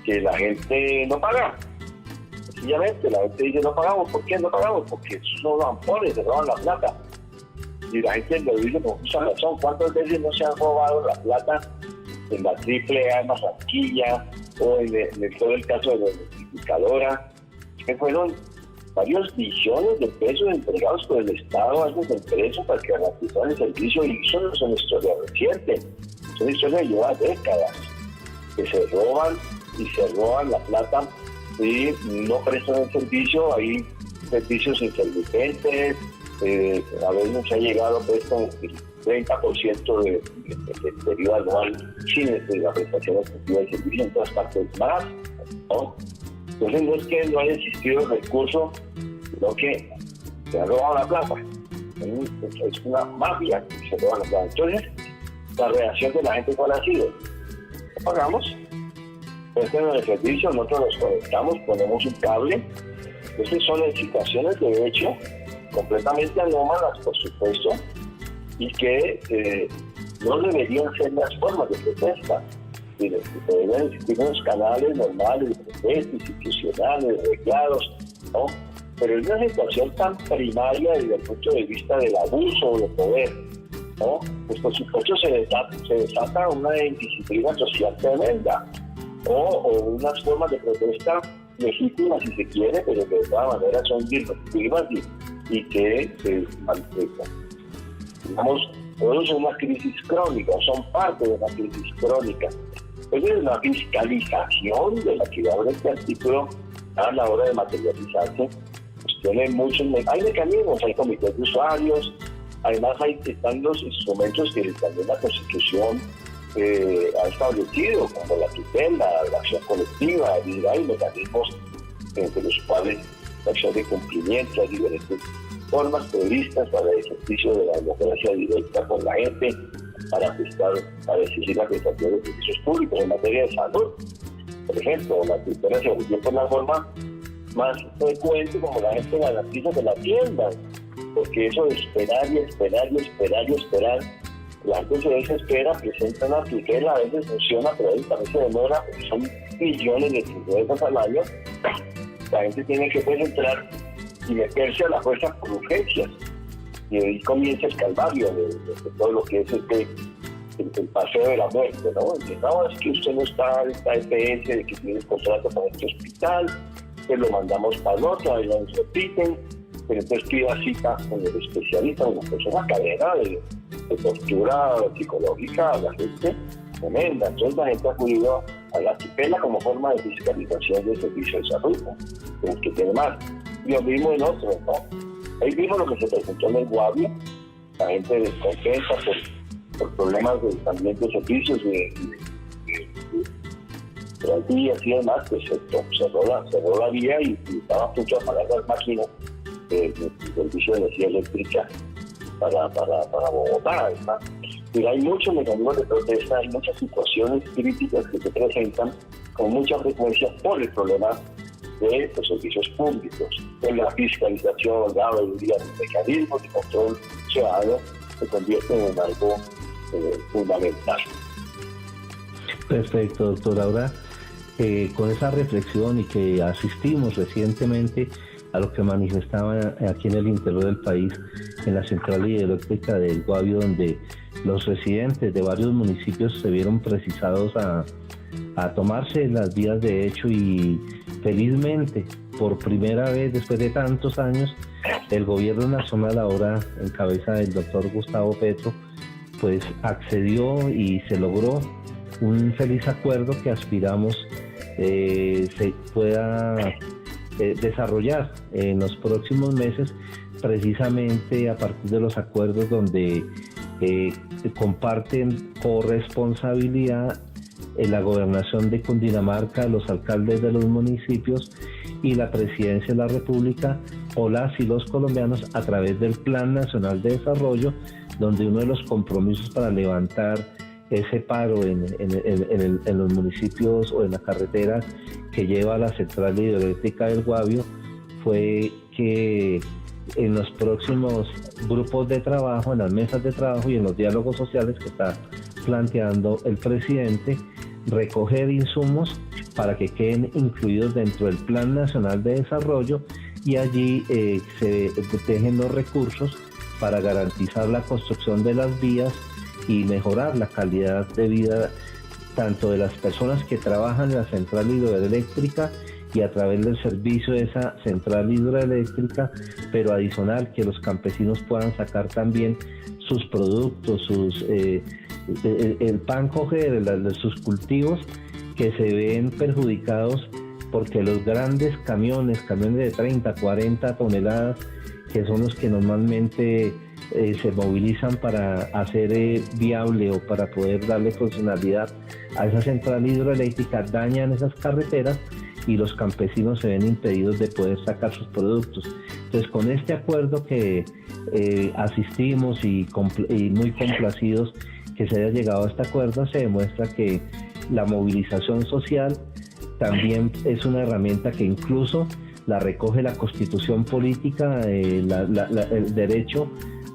que la gente no paga. Sencillamente, la gente dice no pagamos. ¿Por qué no pagamos? Porque son lampones, se roban la plata. Y la gente lo dice con mucha razón. ¿Cuántas veces no se han robado la plata en la AAA en Barranquilla o en todo el caso de la electrificadora? Que fueron varios billones de pesos entregados por el Estado a esas empresas para que garantizaran el servicio, y eso no es una historia reciente, es una historia que lleva décadas, que se roban la plata y no prestan el servicio. Hay servicios intermitentes, a veces se ha llegado pues con el 30% del periodo anual sin la prestación efectiva de servicio, en todas partes más, ¿no? Entonces no es que no haya existido el recurso, sino que se ha robado la plata. Es una mafia que se roba la plata. Entonces, la reacción de la gente, ¿cuál ha sido? No pagamos, presten el servicio, nosotros nos conectamos, ponemos un cable. Entonces son situaciones de hecho completamente anómalas, por supuesto, y que no deberían ser las formas de protesta. Deberían existir unos canales normales de protesta, institucionales, reglados, ¿no? Pero es una situación tan primaria desde el punto de vista del abuso de poder, ¿no? Pues por supuesto se desata una indisciplina social tremenda, o unas formas de protesta legítimas si se quiere, pero que de todas maneras son disruptivas y que se manifiestan. Digamos, todos son una crisis crónica, son parte de una crisis crónica. Entonces, la fiscalización de la que habla este artículo a la hora de materializarse, pues tiene muchos, hay mecanismos, hay comités de usuarios, además están los instrumentos que también la Constitución ha establecido, como la tutela, la acción colectiva, y hay mecanismos entre los cuales la acción de cumplimiento, hay diferentes formas previstas para el ejercicio de la democracia directa con la gente, para exigir la prestación de servicios públicos en materia de salud. Por ejemplo, la tutela se volvió por la forma más frecuente como la gente garantiza que la atiendan, porque eso de esperar, la gente se desespera, presenta una tutela, a veces funciona, pero a veces también se demora, porque son millones de tutelas al año. La gente tiene que entrar y meterse a la fuerza por urgencias, y ahí comienza el calvario de todo lo que es el paseo de la muerte, ¿no? No, es que usted no está EPS, de que tiene contrato para este hospital, que lo mandamos para el otro, ahí nos repiten, pero entonces pida cita con el especialista, es una cadena de tortura psicológica a la gente tremenda. Entonces la gente ha acudido a la tutela como forma de fiscalización del servicio de salud, ¿no? Pero que tiene más. Y lo mismo en otros, ¿no? Ahí vimos lo que se presentó en el Guavio, la gente descontenta por problemas también de servicios de vías y demás, pues cerró la vía y estaba a punto de apagar las máquinas del servicio de energía eléctrica para Bogotá, ¿verdad? Pero hay muchos mecanismos de protesta, hay muchas situaciones críticas que se presentan con mucha frecuencia por el problema de los servicios públicos. En la fiscalización, la veeduría, los mecanismos de control ciudadano se convierten en algo fundamental. Perfecto, doctor. Ahora, con esa reflexión y que asistimos recientemente a lo que manifestaban aquí en el interior del país, en la central hidroeléctrica del Guavio, donde los residentes de varios municipios se vieron precisados a tomarse las vías de hecho, y felizmente, por primera vez después de tantos años, el gobierno nacional, ahora en cabeza del doctor Gustavo Petro, pues accedió y se logró un feliz acuerdo que aspiramos se pueda desarrollar en los próximos meses, precisamente a partir de los acuerdos donde comparten corresponsabilidad en la gobernación de Cundinamarca, los alcaldes de los municipios y la presidencia de la República, o las y los colombianos, a través del Plan Nacional de Desarrollo, donde uno de los compromisos para levantar ese paro en los municipios o en la carretera que lleva a la central hidroeléctrica del Guavio fue que en los próximos grupos de trabajo, en las mesas de trabajo y en los diálogos sociales que está planteando el presidente, recoger insumos para que queden incluidos dentro del Plan Nacional de Desarrollo, y allí se dejen los recursos para garantizar la construcción de las vías y mejorar la calidad de vida tanto de las personas que trabajan en la central hidroeléctrica y a través del servicio de esa central hidroeléctrica, pero adicional que los campesinos puedan sacar también sus productos, el pan coger, sus cultivos, que se ven perjudicados porque los grandes camiones de 30, 40 toneladas, que son los que normalmente se movilizan para hacer viable o para poder darle funcionalidad a esa central hidroeléctrica, dañan esas carreteras y los campesinos se ven impedidos de poder sacar sus productos. Entonces, con este acuerdo que asistimos y muy complacidos que se haya llegado a este acuerdo, se demuestra que la movilización social también es una herramienta que incluso la recoge la Constitución política, el derecho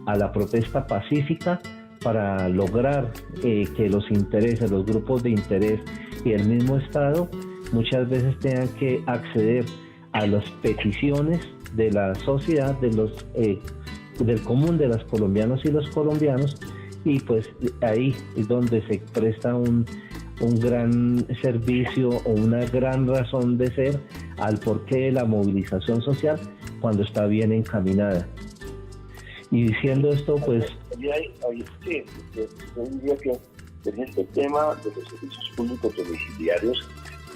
a la protesta pacífica, para lograr que los intereses, los grupos de interés y el mismo Estado muchas veces tengan que acceder a las peticiones de la sociedad, del común de los colombianos y los colombianos, y pues ahí es donde se presta un gran servicio o una gran razón de ser al porqué de la movilización social cuando está bien encaminada. Y diciendo esto, pues... Sí, yo diría que en este tema de los servicios públicos domiciliarios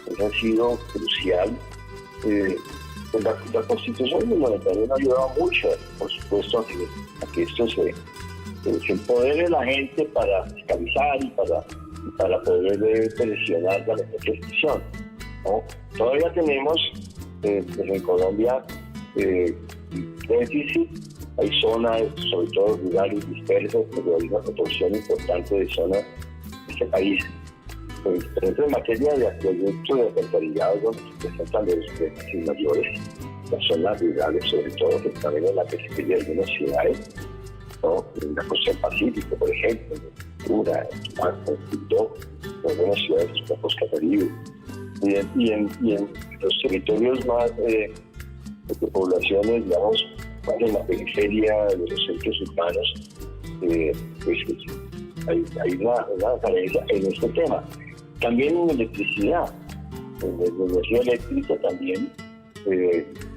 pues ha sido crucial. La Constitución del 91 ha ayudado mucho, por supuesto, a que esto se empodere la gente para fiscalizar y para poder presionar la legislación, ¿no? Todavía tenemos en Colombia déficit. Hay zonas, sobre todo rurales dispersas, pero hay una proporción importante de zonas de este país. Por ejemplo, en materia de acueducto de alcantarillado, donde se presentan los déficits mayores, las zonas rurales, sobre todo, que también en la periferia de algunas ciudades, ¿no? En la costa del Pacífico, por ejemplo, en Cura, en Tumaco, en Quito, en algunas ciudades de la costa caribe. Y en los territorios más de poblaciones, digamos, en la periferia de los centros urbanos, pues hay una carencia en este tema. También en electricidad, en la energía eléctrica también,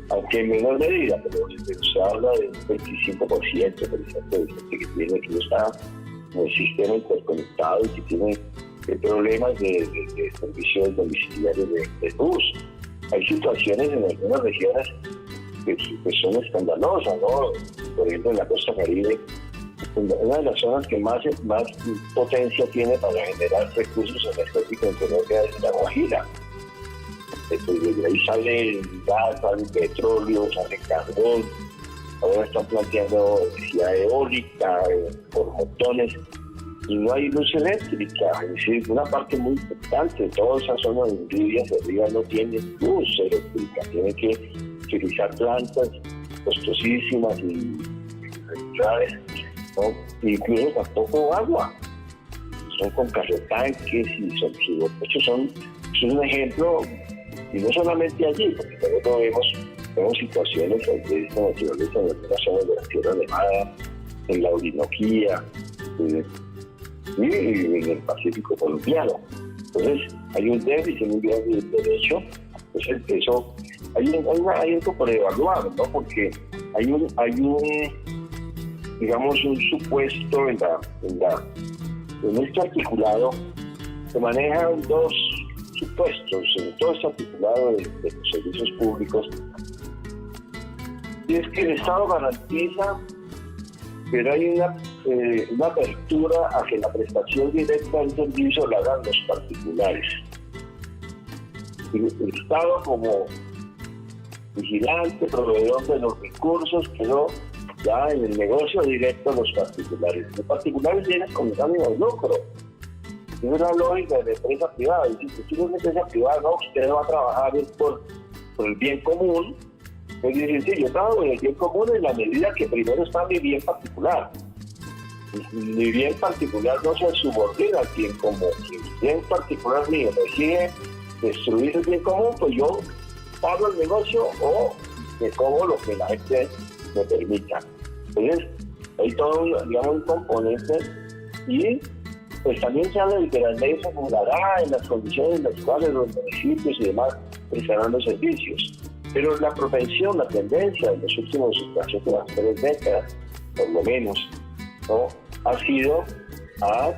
aunque en menor medida, pero se habla de un 25%, por ejemplo, de gente que no está en el sistema interconectado y que tiene problemas de servicios domiciliarios de luz. Hay situaciones en algunas regiones que son escandalosas, ¿no? Por ejemplo, en la costa caribe, una de las zonas que más potencia tiene para generar recursos energéticos en Colombia es la Guajira. Desde ahí sale gas, sale petróleo, sale carbón. Ahora están planteando energía eólica por montones. y no hay luz eléctrica. Es decir, una parte muy importante, toda esa zona de Uribe hacia arriba no tiene luz eléctrica, tiene que utilizar plantas costosísimas y graves, ¿no? Incluso tampoco agua, son con carretanques y son un ejemplo, y no solamente allí, porque también vemos situaciones de esta naturaleza en algunas zonas de la Sierra Nevada, en la Orinoquía, y en el Pacífico colombiano. Entonces, hay un déficit muy grande de derecho. Entonces, eso hay algo por evaluar, ¿no? Porque hay un supuesto en este articulado se manejan dos supuestos en todo este articulado de los servicios públicos, y es que el Estado garantiza, pero hay una apertura a que la prestación directa del servicio la hagan los particulares. El Estado, como vigilante, proveedor de los recursos, quedó ya en el negocio directo de los particulares. Los particulares vienen con el ánimo de lucro. Es la lógica de la empresa privada. Es decir, si usted es una empresa privada, no, usted va a trabajar por el bien común. Es decir, sí, yo trabajo en el bien común en la medida que primero está mi bien particular. Mi bien particular no se subordina al bien común. Si el bien particular mío decide destruir el bien común, pues yo pago el negocio o me como lo que la gente me permita. Entonces, hay todo un componente, y pues también se habla de que la ley se regulará en las condiciones en las cuales los municipios y demás prestarán los servicios. Pero la propensión, la tendencia en las últimas 3 décadas, por lo menos, ¿no?, ha sido a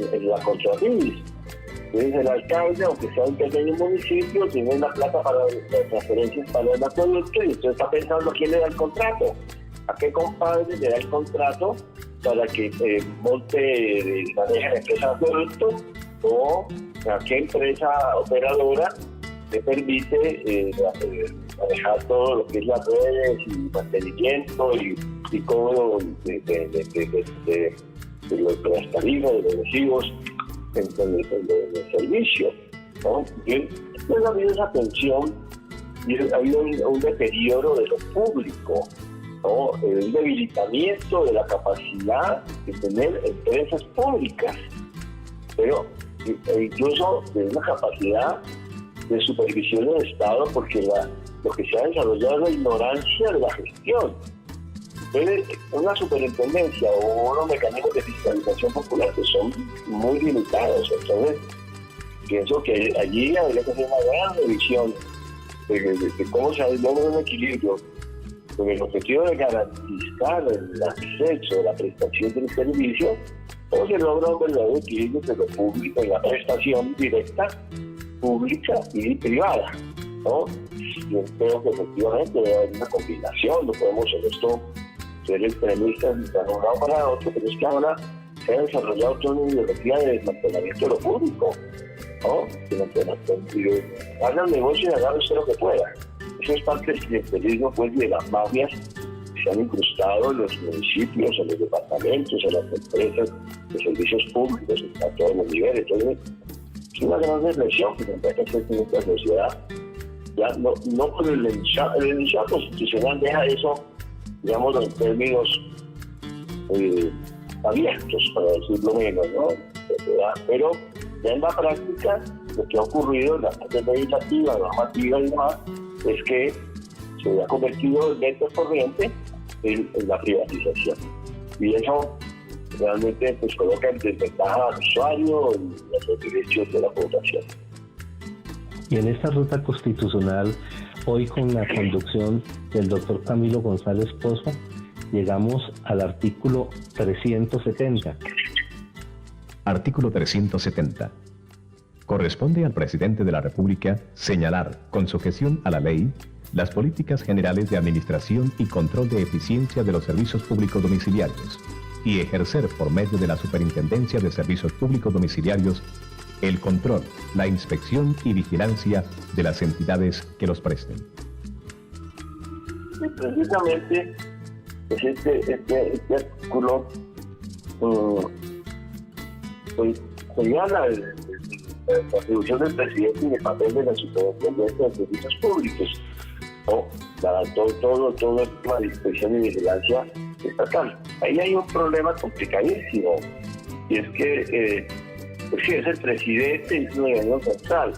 la contravía. Entonces el alcalde, aunque sea un pequeño municipio, tiene la plata para las transferencias para el acueducto, y entonces está pensando a quién le da el contrato, a qué compadre le da el contrato para que maneje la empresa de acueducto, o a qué empresa operadora le permite manejar todo lo que es las redes y mantenimiento y cobro de las tarifas, de los recibos en el servicio, ¿no? Entonces ha habido esa tensión y ha habido un deterioro de lo público, ¿no? Un debilitamiento de la capacidad de tener empresas públicas, pero incluso de una capacidad de supervisión del Estado, porque lo que se ha desarrollado es la ignorancia de la gestión. Entonces, una superintendencia o unos mecanismos de fiscalización popular que son muy limitados. Entonces, pienso que allí habría que hacer una gran revisión de cómo se logra un equilibrio con el objetivo de garantizar el acceso a la prestación del servicio, o se logra un verdadero equilibrio entre lo público y la prestación directa, pública y privada, ¿no? Yo creo que efectivamente debe haber una combinación. No podemos en esto ser extremistas de un lado para otro, pero es que ahora se ha desarrollado toda una ideología de desmantelamiento de lo público, ¿no? Haga el negocio y haga usted lo que pueda. Eso es parte del clientelismo, pues, de las mafias que se han incrustado en los municipios, en los departamentos, en las empresas de servicios públicos, a todos los niveles. Entonces, es una gran reflexión que tendrá que hacer en nuestra sociedad. Ya no con el enunciado constitucional deja eso, digamos, en términos abiertos, para decirlo menos, ¿no? Pero ya en la práctica, lo que ha ocurrido en la parte legislativa, normativa y demás, es que se ha convertido el lento corriente en la privatización. Y eso realmente pues coloca en desventaja al usuario y los derechos de la población. Y en esta ruta constitucional, hoy con la conducción del doctor Camilo González Pozo, llegamos al artículo 370. Artículo 370. Corresponde al presidente de la República señalar, con sujeción a la ley, las políticas generales de administración y control de eficiencia de los servicios públicos domiciliarios y ejercer por medio de la Superintendencia de Servicios Públicos Domiciliarios el control, la inspección y vigilancia de las entidades que los presten. Y precisamente pues este artículo pues señala la atribución del presidente y el papel de la superintendencia de servicios públicos, o todo el tema de inspección y vigilancia estatal. Ahí hay un problema complicadísimo, y es que pues sí, es el presidente y es un organismo central.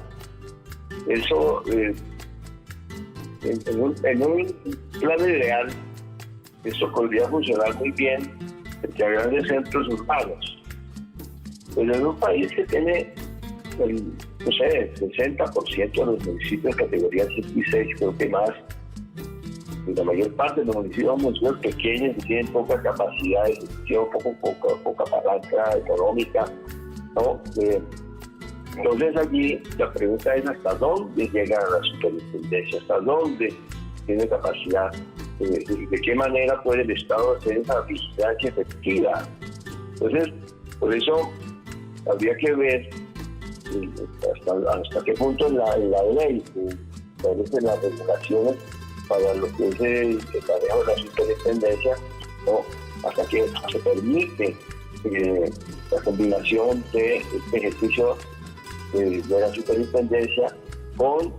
Eso en un plan ideal, eso podría funcionar muy bien frente a grandes centros urbanos. Pero en un país que tiene el 60% de los municipios de categoría 5 y 6, creo que más, y la mayor parte de los municipios pequeños que tienen poca capacidad de gestión, poca palanca económica, ¿no? Entonces allí la pregunta es hasta dónde llega la superintendencia, hasta dónde tiene capacidad, de qué manera puede el Estado hacer esa vigilancia efectiva. Entonces, por eso habría que ver hasta qué punto en la ley establecen las regulaciones para lo que es el manejo de la superintendencia, o hasta que se permite la combinación de este ejercicio de la superintendencia con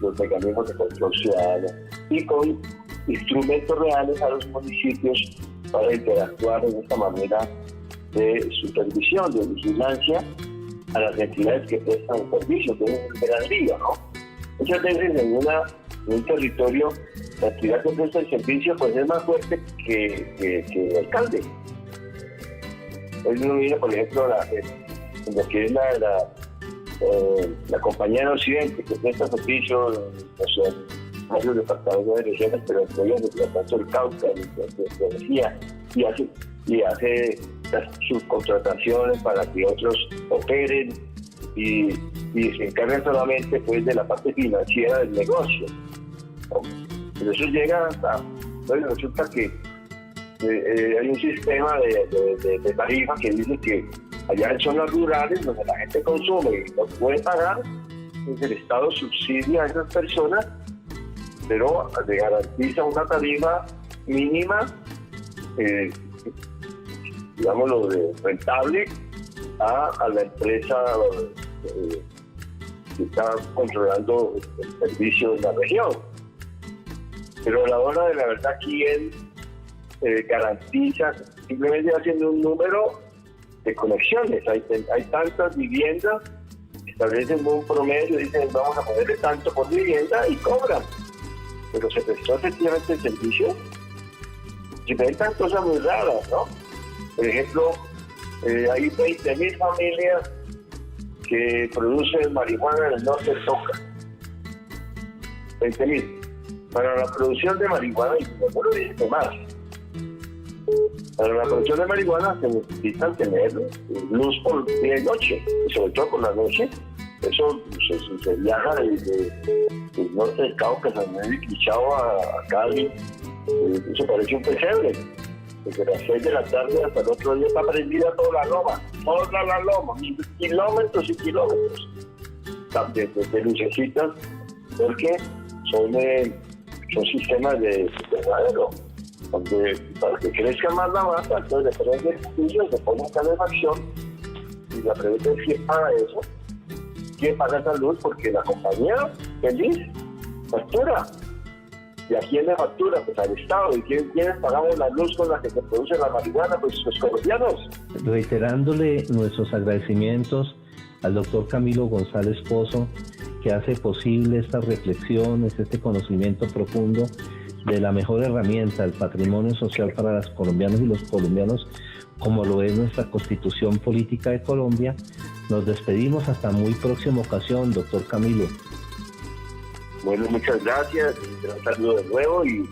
los mecanismos de control ciudadano y con instrumentos reales a los municipios para interactuar en esta manera de supervisión, de vigilancia a las entidades que prestan el servicio, que es un gran lío, ¿no? Muchas veces en un territorio la entidad que presta el servicio pues es más fuerte que el alcalde. Hoy uno mira, por ejemplo, en lo que es la compañía de Occidente, que presta servicios en varios departamentos de regiones, pero entre ellos el departamento del Cauca, de energía, y hace las subcontrataciones para que otros operen y se encargan solamente pues de la parte financiera del negocio. Pero eso llega hasta, bueno, resulta que hay un sistema de tarifa que dice que allá en zonas rurales donde la gente consume y no puede pagar, pues el Estado subsidia a esas personas, pero le garantiza una tarifa mínima, digámoslo, rentable a la empresa que está controlando el servicio en la región. Pero a la hora de la verdad, ¿quién garantiza? Simplemente haciendo un número de conexiones. Hay tantas viviendas, establecen un promedio, dicen vamos a ponerle tanto por vivienda y cobran. Pero se prestó efectivamente el servicio. Se presentan cosas muy raras, ¿no? Por ejemplo, hay 20.000 familias que producen marihuana en el norte de Toca. 20.000. Para la producción de marihuana, y seguro dice más. Para la producción de marihuana se necesitan tener luz por día y noche, y sobre todo por la noche. Eso se viaja del norte del Cauca, San Miguel y Quichao a Cali. Eso parece un pesebre. Desde las 6 de la tarde hasta el otro día está prendida toda la loma, kilómetros y kilómetros de lucecitas, porque son sistemas de verdadero, donde para que crezca más la masa, entonces le prende el cuchillo, se pone calefacción, y la pregunta es quién paga eso, quién paga esa luz, porque la compañía feliz factura. ¿Y a quién le factura? Pues al Estado. ¿Y quiénes pagamos la luz con la que se produce la marihuana? Pues los colombianos. Reiterándole nuestros agradecimientos al doctor Camilo González Pozo, que hace posible estas reflexiones, este conocimiento profundo de la mejor herramienta del patrimonio social para las colombianas y los colombianos, como lo es nuestra Constitución Política de Colombia. Nos despedimos hasta muy próxima ocasión, doctor Camilo. Bueno, muchas gracias, un gran saludo de nuevo y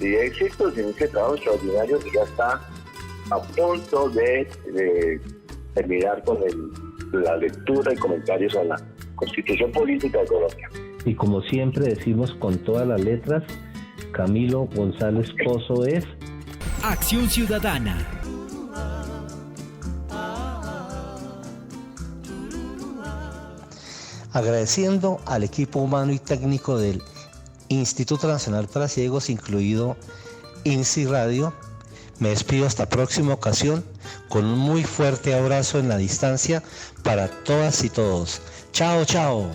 éxitos en este trabajo extraordinario que ya está a punto de terminar con la lectura y comentarios a la Constitución Política de Colombia. Y como siempre decimos con todas las letras, Camilo González Pozo es Acción Ciudadana. Agradeciendo al equipo humano y técnico del Instituto Nacional para Ciegos, incluido INSI Radio, me despido hasta próxima ocasión con un muy fuerte abrazo en la distancia para todas y todos. Chao, chao.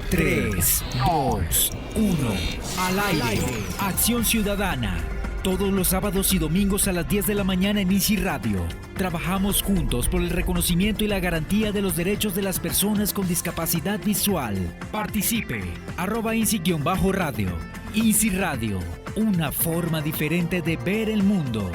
3, 2, 1. Al aire. Acción Ciudadana. Todos los sábados y domingos a las 10 de la mañana en INSI Radio. Trabajamos juntos por el reconocimiento y la garantía de los derechos de las personas con discapacidad visual. Participe. @INSI_radio. INSI Radio. Una forma diferente de ver el mundo.